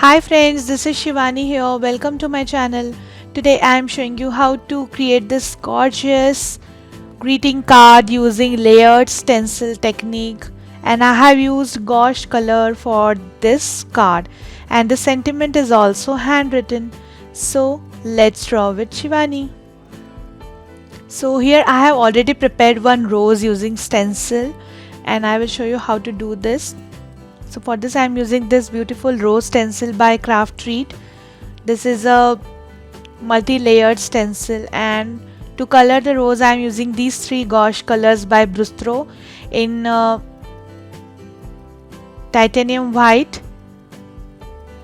Hi friends, this is Shivani here. Welcome to my channel. Today I am showing you how to create this gorgeous greeting card using layered stencil technique, and I have used gouache color for this card, and the sentiment is also handwritten. So let's draw with Shivani. So here I have already prepared one rose using stencil, and I will show you how to do this. So for this I am using this beautiful rose stencil by Craft Treat. This is a multi-layered stencil, and to color the rose I am using these three gouache colors by Brustro in titanium white,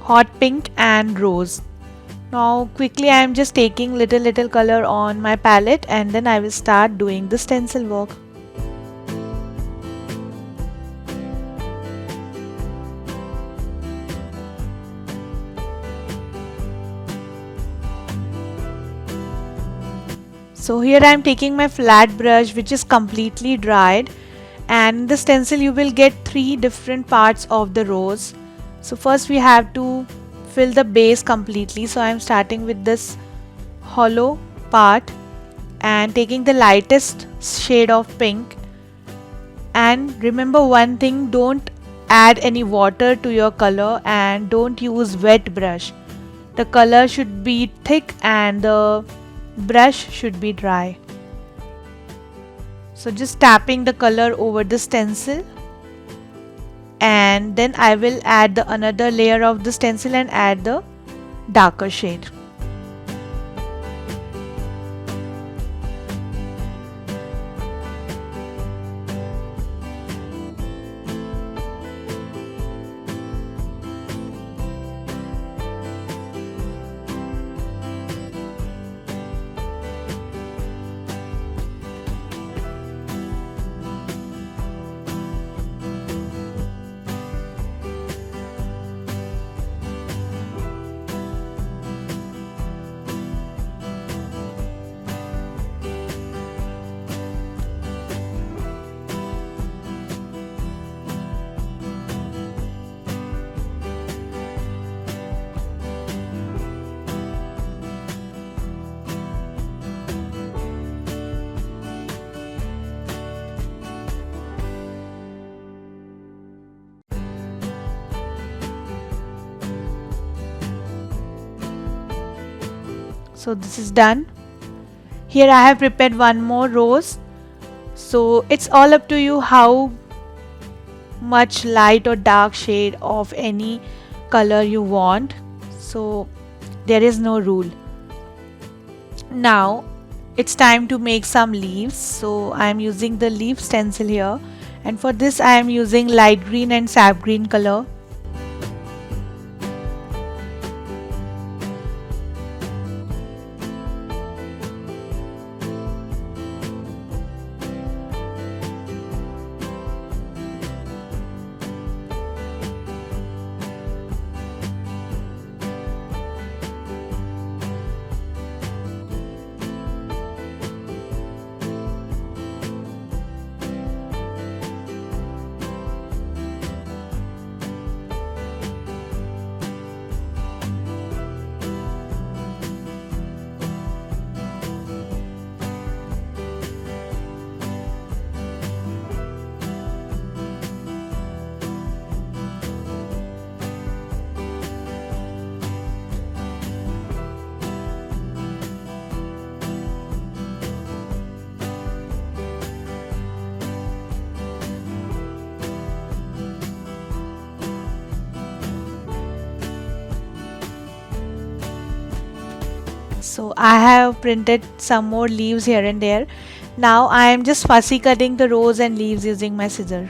hot pink and rose. Now quickly I am just taking little color on my palette, and then I will start doing the stencil work. So here I am taking my flat brush which is completely dried, and in the stencil you will get three different parts of the rose. So first we have to fill the base completely. So I am starting with this hollow part and taking the lightest shade of pink. And remember one thing, don't add any water to your color and don't use wet brush. The color should be thick and the brush should be dry. So just tapping the color over the stencil, and then I will add the another layer of the stencil and add the darker shade. So this is done. Here I have prepared one more rose. So it's all up to you how much light or dark shade of any color you want. So there is no rule. Now it's time to make some leaves. So I am using the leaf stencil here, and for this I am using light green and sap green color. So I have printed some more leaves here and there. Now I am just fussy cutting the rose and leaves using my scissor.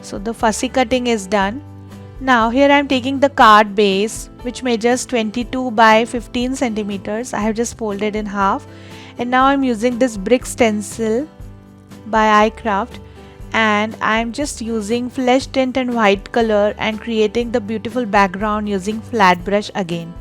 So the fussy cutting is done. Now here I am taking the card base, which measures 22 by 15 centimeters. I have just folded in half, and now I am using this brick stencil by iCraft, and I am just using flesh tint and white color and creating the beautiful background using flat brush again.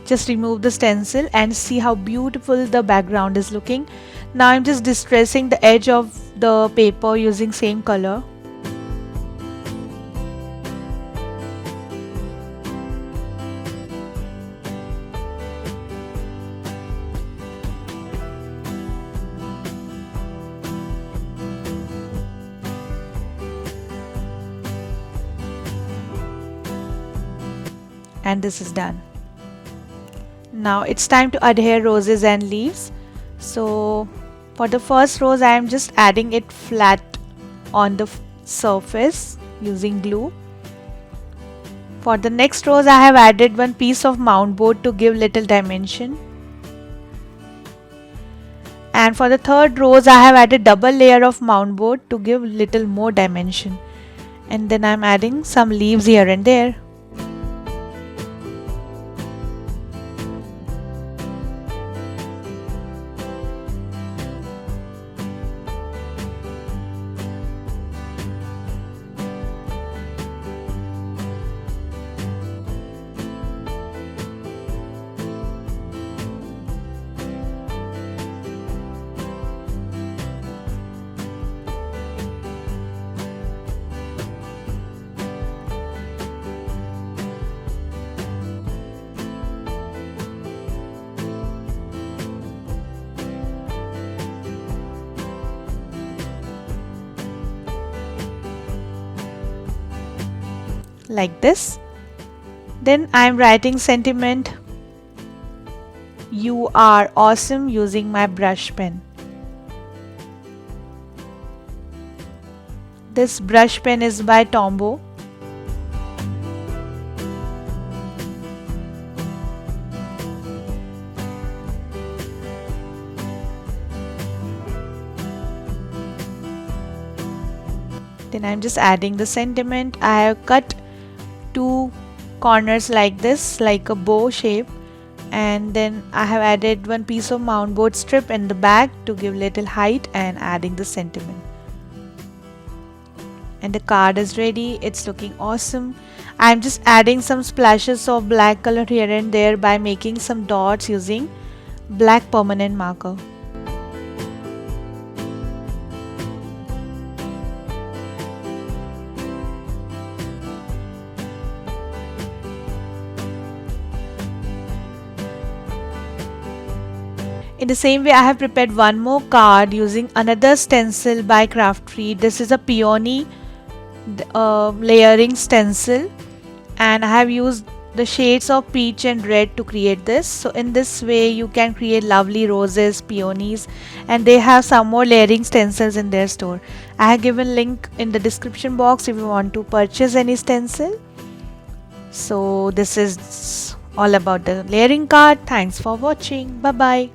Just remove the stencil and see how beautiful the background is looking. Now I'm just distressing the edge of the paper using same color. And this is done. Now it's time to adhere roses and leaves. So for the first rose I am just adding it flat on the surface using glue. For the next rose I have added one piece of mount board to give little dimension. And for the third rose I have added double layer of mount board to give little more dimension. And then I am adding some leaves here and there. Like this. Then I am writing sentiment "You are awesome" using my brush pen. This brush pen is by Tombow. Then I am just adding the sentiment. I have cut two corners like this, like a bow shape, and then I have added one piece of mount board strip in the back to give little height and adding the sentiment. And the card is ready. It's looking awesome. I'm just adding some splashes of black color here and there by making some dots using black permanent marker. In the same way, I have prepared one more card using another stencil by Craft Free. This is a peony layering stencil, and I have used the shades of peach and red to create this. So in this way you can create lovely roses, peonies, and they have some more layering stencils in their store. I have given link in the description box if you want to purchase any stencil. So this is all about the layering card. Thanks for watching. Bye bye.